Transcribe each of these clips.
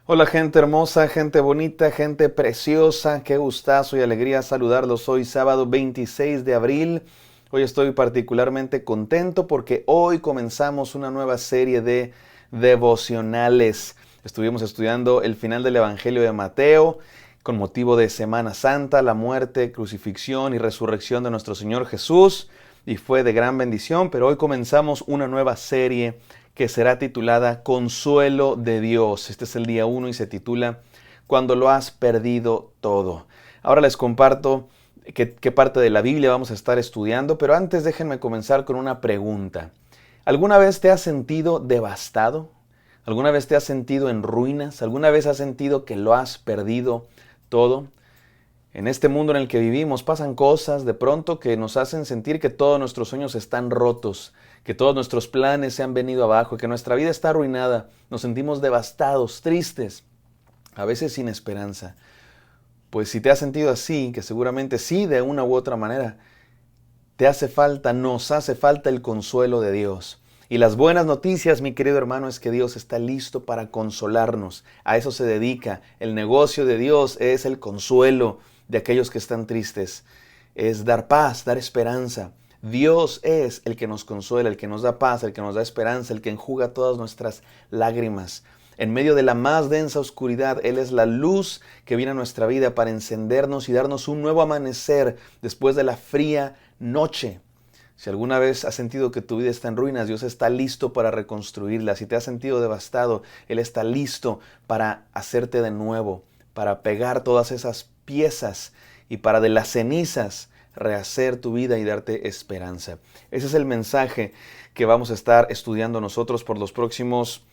Hola gente hermosa, gente bonita, gente preciosa, qué gustazo y alegría saludarlos hoy sábado 26 de abril. Hoy estoy particularmente contento porque hoy comenzamos una nueva serie de devocionales. Estuvimos estudiando el final del Evangelio de Mateo con motivo de Semana Santa, la muerte, crucifixión y resurrección de nuestro Señor Jesús y fue de gran bendición, pero hoy comenzamos una nueva serie que será titulada Consuelo de Dios. Este es el día 1 y se titula Cuando lo has perdido todo. Ahora les comparto qué parte de la Biblia vamos a estar estudiando, pero antes déjenme comenzar con una pregunta. ¿Alguna vez te has sentido devastado? ¿Alguna vez te has sentido en ruinas? ¿Alguna vez has sentido que lo has perdido todo? En este mundo en el que vivimos pasan cosas de pronto que nos hacen sentir que todos nuestros sueños están rotos, que todos nuestros planes se han venido abajo, que nuestra vida está arruinada. Nos sentimos devastados, tristes, a veces sin esperanza. Pues si te has sentido así, que seguramente sí de una u otra manera, te hace falta, nos hace falta el consuelo de Dios. Y las buenas noticias, mi querido hermano, es que Dios está listo para consolarnos. A eso se dedica. El negocio de Dios es el consuelo de aquellos que están tristes. Es dar paz, dar esperanza. Dios es el que nos consuela, el que nos da paz, el que nos da esperanza, el que enjuga todas nuestras lágrimas. En medio de la más densa oscuridad, Él es la luz que viene a nuestra vida para encendernos y darnos un nuevo amanecer después de la fría noche. Si alguna vez has sentido que tu vida está en ruinas, Dios está listo para reconstruirla. Si te has sentido devastado, Él está listo para hacerte de nuevo, para pegar todas esas piezas y para de las cenizas rehacer tu vida y darte esperanza. Ese es el mensaje que vamos a estar estudiando nosotros por los próximos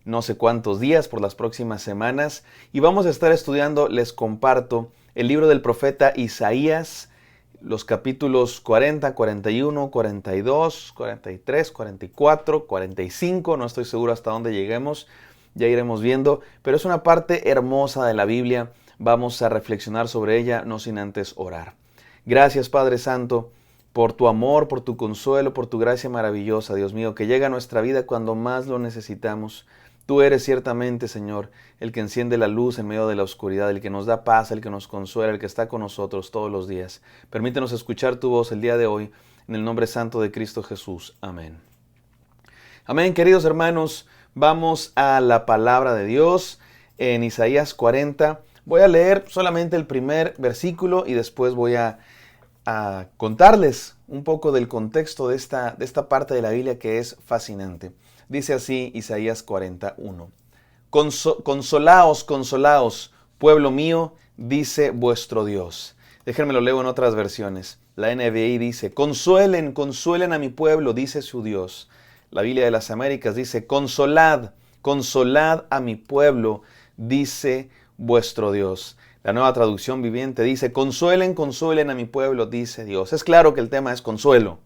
no sé cuántos días, por las próximas semanas. Y vamos a estar estudiando, les comparto, el libro del profeta Isaías, los capítulos 40, 41, 42, 43, 44, 45, no estoy seguro hasta dónde lleguemos, ya iremos viendo, pero es una parte hermosa de la Biblia, vamos a reflexionar sobre ella, no sin antes orar. Gracias Padre Santo, por tu amor, por tu consuelo, por tu gracia maravillosa, Dios mío, que llega a nuestra vida cuando más lo necesitamos. Tú eres ciertamente, Señor, el que enciende la luz en medio de la oscuridad, el que nos da paz, el que nos consuela, el que está con nosotros todos los días. Permítenos escuchar tu voz el día de hoy, en el nombre santo de Cristo Jesús. Amén. Amén, queridos hermanos, vamos a la palabra de Dios en Isaías 40. Voy a leer solamente el primer versículo y después voy a contarles un poco del contexto de esta parte de la Biblia que es fascinante. Dice así Isaías 41. Consolaos, consolaos, pueblo mío, dice vuestro Dios. Déjenme lo leo en otras versiones. La NBI dice, consuelen, consuelen a mi pueblo, dice su Dios. La Biblia de las Américas dice, consolad, consolad a mi pueblo, dice vuestro Dios. La Nueva Traducción Viviente dice, consuelen, consuelen a mi pueblo, dice Dios. Es claro que el tema es consuelo.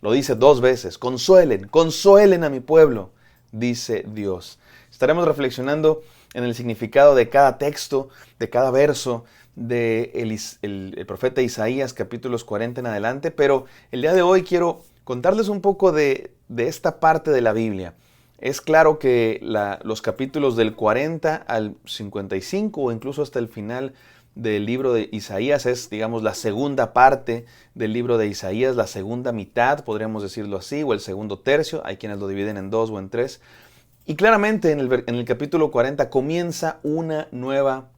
Lo dice dos veces, consuelen, consuelen a mi pueblo, dice Dios. Estaremos reflexionando en el significado de cada texto, de cada verso del profeta Isaías, capítulos 40 en adelante, pero el día de hoy quiero contarles un poco de esta parte de la Biblia. Es claro que los capítulos del 40 al 55 o incluso hasta el final del libro de Isaías es, digamos, la segunda parte del libro de Isaías, la segunda mitad, podríamos decirlo así, o el segundo tercio, hay quienes lo dividen en dos o en tres. Y claramente en el capítulo 40 comienza una nueva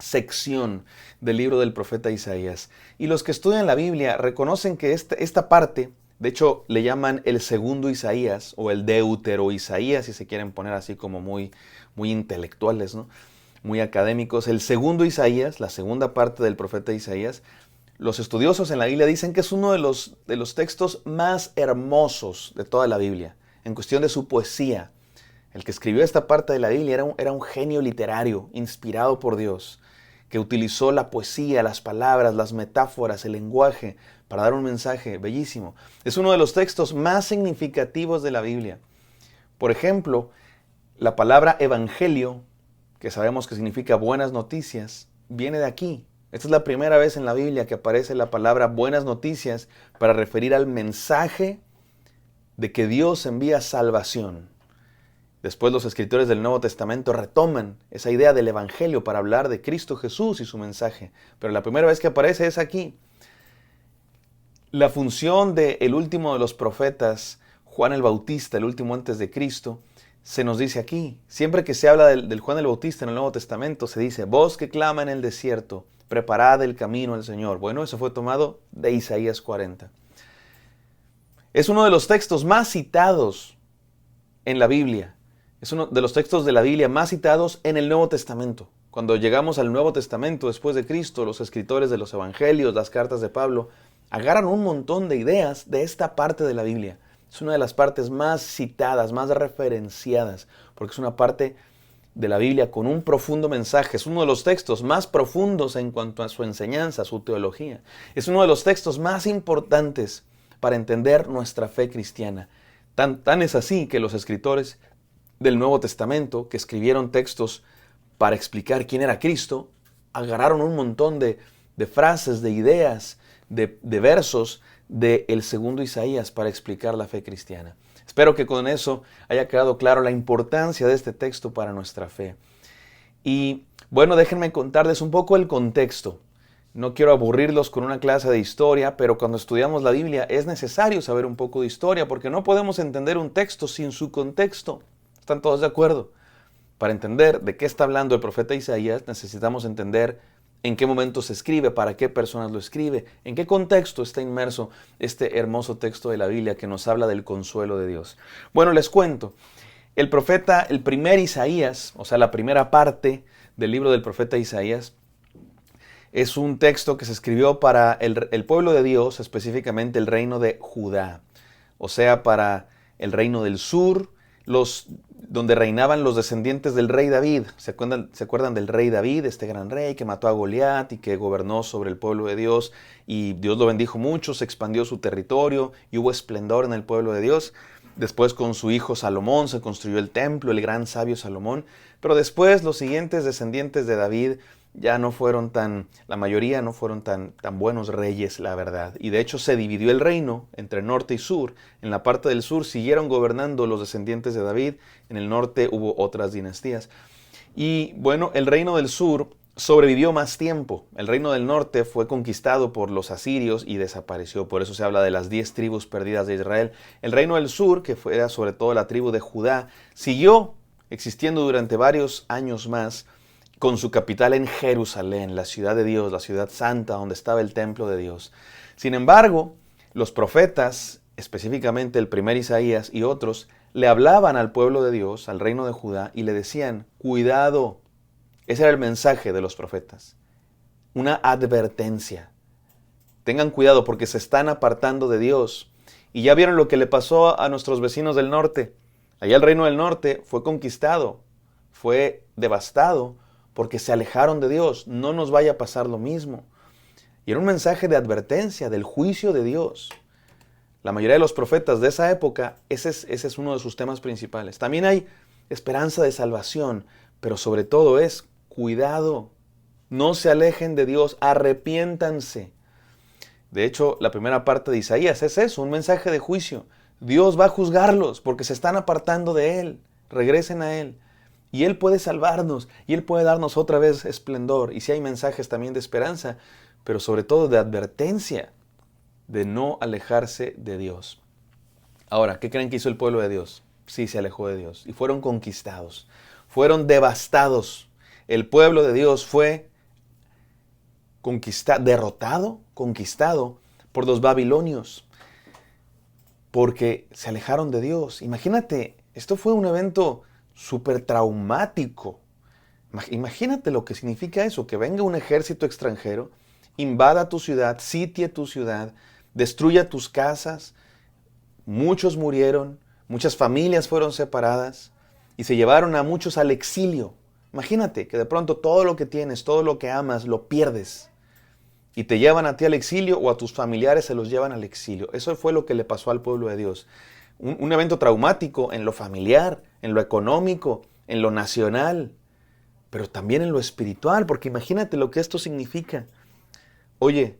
sección del libro del profeta Isaías. Y los que estudian la Biblia reconocen que esta parte, de hecho le llaman el segundo Isaías o el Deutero Isaías, si se quieren poner así como muy intelectuales, ¿no? Muy académicos. El segundo Isaías, la segunda parte del profeta Isaías, los estudiosos en la Biblia dicen que es uno de los textos más hermosos de toda la Biblia, en cuestión de su poesía. El que escribió esta parte de la Biblia era un genio literario, inspirado por Dios, que utilizó la poesía, las palabras, las metáforas, el lenguaje, para dar un mensaje bellísimo. Es uno de los textos más significativos de la Biblia. Por ejemplo, la palabra evangelio, que sabemos que significa buenas noticias, viene de aquí. Esta es la primera vez en la Biblia que aparece la palabra buenas noticias para referir al mensaje de que Dios envía salvación. Después los escritores del Nuevo Testamento retoman esa idea del Evangelio para hablar de Cristo Jesús y su mensaje. Pero la primera vez que aparece es aquí. La función del último de los profetas, Juan el Bautista, el último antes de Cristo, se nos dice aquí. Siempre que se habla del Juan el Bautista en el Nuevo Testamento, se dice, voz que clama en el desierto, preparad el camino al Señor. Bueno, eso fue tomado de Isaías 40. Es uno de los textos más citados en la Biblia. Es uno de los textos de la Biblia más citados en el Nuevo Testamento. Cuando llegamos al Nuevo Testamento después de Cristo, los escritores de los Evangelios, las cartas de Pablo, agarran un montón de ideas de esta parte de la Biblia. Es una de las partes más citadas, más referenciadas, porque es una parte de la Biblia con un profundo mensaje. Es uno de los textos más profundos en cuanto a su enseñanza, su teología. Es uno de los textos más importantes para entender nuestra fe cristiana. Tan es así que los escritores del Nuevo Testamento, que escribieron textos para explicar quién era Cristo, agarraron un montón de frases, de ideas, de versos del segundo Isaías para explicar la fe cristiana. Espero que con eso haya quedado claro la importancia de este texto para nuestra fe. Y bueno, déjenme contarles un poco el contexto. No quiero aburrirlos con una clase de historia, pero cuando estudiamos la Biblia es necesario saber un poco de historia porque no podemos entender un texto sin su contexto. ¿Están todos de acuerdo? Para entender de qué está hablando el profeta Isaías, necesitamos entender en qué momento se escribe, para qué personas lo escribe, en qué contexto está inmerso este hermoso texto de la Biblia que nos habla del consuelo de Dios. Bueno, les cuento. El profeta, el primer Isaías, o sea, la primera parte del libro del profeta Isaías, es un texto que se escribió para el pueblo de Dios, específicamente el reino de Judá, o sea, para el reino del sur, donde reinaban los descendientes del rey David. ¿Se acuerdan del rey David, este gran rey que mató a Goliat y que gobernó sobre el pueblo de Dios? Y Dios lo bendijo mucho, se expandió su territorio y hubo esplendor en el pueblo de Dios. Después con su hijo Salomón se construyó el templo, el gran sabio Salomón. Pero después los siguientes descendientes de David ya no fueron la mayoría no fueron tan buenos reyes, la verdad. Y de hecho se dividió el reino entre norte y sur. En la parte del sur siguieron gobernando los descendientes de David, en el norte hubo otras dinastías. Y bueno, el reino del sur sobrevivió más tiempo. El reino del norte fue conquistado por los asirios y desapareció. Por eso se habla de las 10 tribus perdidas de Israel. El reino del sur, que era sobre todo la tribu de Judá, siguió existiendo durante varios años más, con su capital en Jerusalén, la ciudad de Dios, la ciudad santa, donde estaba el templo de Dios. Sin embargo, los profetas, específicamente el primer Isaías y otros, le hablaban al pueblo de Dios, al reino de Judá, y le decían, cuidado. Ese era el mensaje de los profetas. Una advertencia. Tengan cuidado porque se están apartando de Dios. Y ya vieron lo que le pasó a nuestros vecinos del norte. Allá el reino del norte fue conquistado, fue devastado, porque se alejaron de Dios. No nos vaya a pasar lo mismo. Y era un mensaje de advertencia del juicio de Dios. La mayoría de los profetas de esa época, ese es uno de sus temas principales. También hay esperanza de salvación, pero sobre todo es cuidado. No se alejen de Dios, arrepiéntanse. De hecho, la primera parte de Isaías es eso, un mensaje de juicio. Dios va a juzgarlos porque se están apartando de Él. Regresen a Él. Y Él puede salvarnos, y Él puede darnos otra vez esplendor. Y sí hay mensajes también de esperanza, pero sobre todo de advertencia, de no alejarse de Dios. Ahora, ¿qué creen que hizo el pueblo de Dios? Sí, se alejó de Dios y fueron conquistados, fueron devastados. El pueblo de Dios fue conquistado por los babilonios, porque se alejaron de Dios. Imagínate, esto fue un evento súper traumático. Imagínate lo que significa eso, que venga un ejército extranjero, invada tu ciudad, sitie tu ciudad, destruya tus casas. Muchos murieron, muchas familias fueron separadas y se llevaron a muchos al exilio. Imagínate que de pronto todo lo que tienes, todo lo que amas, lo pierdes y te llevan a ti al exilio o a tus familiares se los llevan al exilio. Eso fue lo que le pasó al pueblo de Dios. Un evento traumático en lo familiar, en lo económico, en lo nacional, pero también en lo espiritual, porque imagínate lo que esto significa. Oye,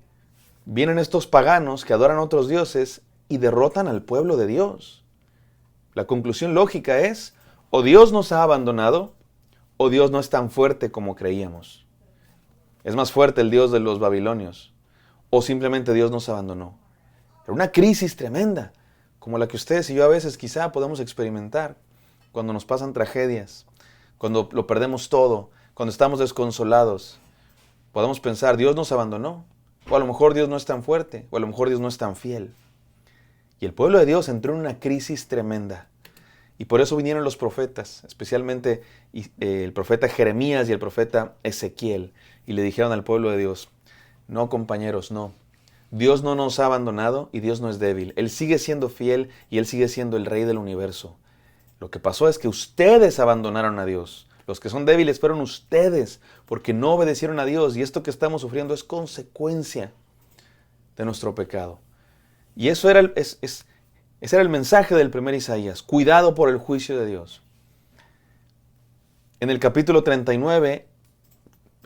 vienen estos paganos que adoran a otros dioses y derrotan al pueblo de Dios. La conclusión lógica es, O Dios nos ha abandonado, o Dios no es tan fuerte como creíamos. Es más fuerte el Dios de los babilonios, o simplemente Dios nos abandonó. Era una crisis tremenda, como la que ustedes y yo a veces quizá podemos experimentar cuando nos pasan tragedias, cuando lo perdemos todo, cuando estamos desconsolados. Podemos pensar, Dios nos abandonó, o a lo mejor Dios no es tan fuerte, o a lo mejor Dios no es tan fiel. Y el pueblo de Dios entró en una crisis tremenda. Y por eso vinieron los profetas, especialmente el profeta Jeremías y el profeta Ezequiel, y le dijeron al pueblo de Dios, no compañeros, no. Dios no nos ha abandonado y Dios no es débil. Él sigue siendo fiel y Él sigue siendo el Rey del universo. Lo que pasó es que ustedes abandonaron a Dios. Los que son débiles fueron ustedes porque no obedecieron a Dios y esto que estamos sufriendo es consecuencia de nuestro pecado. Y eso era ese era el mensaje del primer Isaías. Cuidado por el juicio de Dios. En el capítulo 39,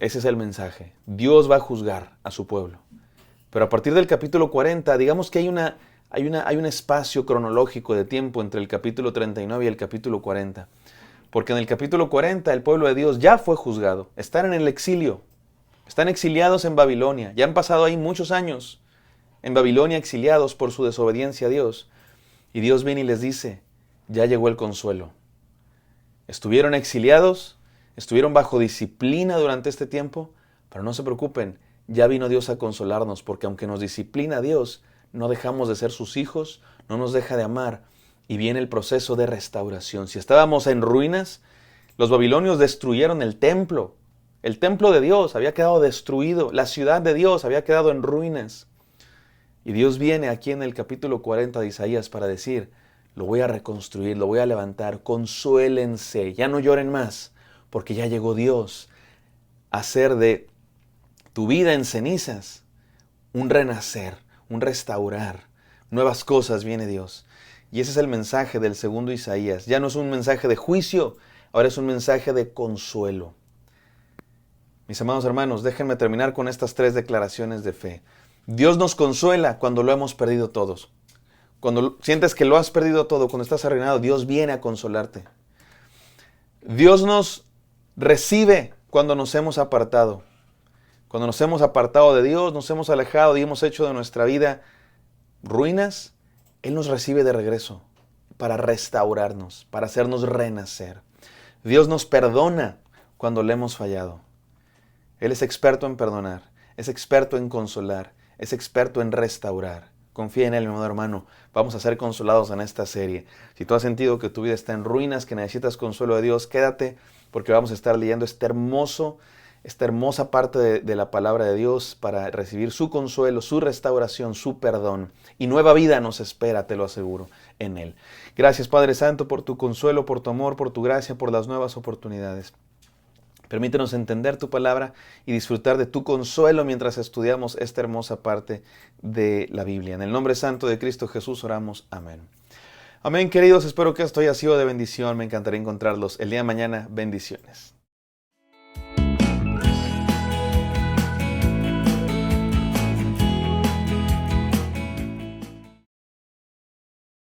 ese es el mensaje. Dios va a juzgar a su pueblo. Pero a partir del capítulo 40, digamos que hay un espacio cronológico de tiempo entre el capítulo 39 y el capítulo 40. Porque en el capítulo 40 el pueblo de Dios ya fue juzgado. Están en el exilio. Están exiliados en Babilonia. Ya han pasado ahí muchos años en Babilonia exiliados por su desobediencia a Dios. Y Dios viene y les dice, ya llegó el consuelo. Estuvieron exiliados, estuvieron bajo disciplina durante este tiempo, pero no se preocupen, ya vino Dios a consolarnos, porque aunque nos disciplina Dios, no dejamos de ser sus hijos, no nos deja de amar, y viene el proceso de restauración. Si estábamos en ruinas, los babilonios destruyeron el templo de Dios había quedado destruido, la ciudad de Dios había quedado en ruinas. Y Dios viene aquí en el capítulo 40 de Isaías para decir, lo voy a reconstruir, lo voy a levantar, consuélense, ya no lloren más, porque ya llegó Dios a hacer de tu vida en cenizas un renacer, un restaurar. Nuevas cosas viene Dios. Y ese es el mensaje del segundo Isaías. Ya no es un mensaje de juicio, ahora es un mensaje de consuelo. Mis amados hermanos, déjenme terminar con estas 3 declaraciones de fe. Dios nos consuela cuando lo hemos perdido todos. Cuando sientes que lo has perdido todo, cuando estás arruinado, Dios viene a consolarte. Dios nos recibe cuando nos hemos apartado. Cuando nos hemos apartado de Dios, nos hemos alejado y hemos hecho de nuestra vida ruinas, Él nos recibe de regreso para restaurarnos, para hacernos renacer. Dios nos perdona cuando le hemos fallado. Él es experto en perdonar, es experto en consolar, es experto en restaurar. Confía en Él, mi amado hermano. Vamos a ser consolados en esta serie. Si tú has sentido que tu vida está en ruinas, que necesitas consuelo de Dios, quédate porque vamos a estar leyendo esta hermosa parte de la palabra de Dios para recibir su consuelo, su restauración, su perdón. Y nueva vida nos espera, te lo aseguro, en Él. Gracias, Padre Santo, por tu consuelo, por tu amor, por tu gracia, por las nuevas oportunidades. Permítenos entender tu palabra y disfrutar de tu consuelo mientras estudiamos esta hermosa parte de la Biblia. En el nombre santo de Cristo Jesús oramos. Amén. Amén, queridos. Espero que esto haya sido de bendición. Me encantaría encontrarlos el día de mañana. Bendiciones.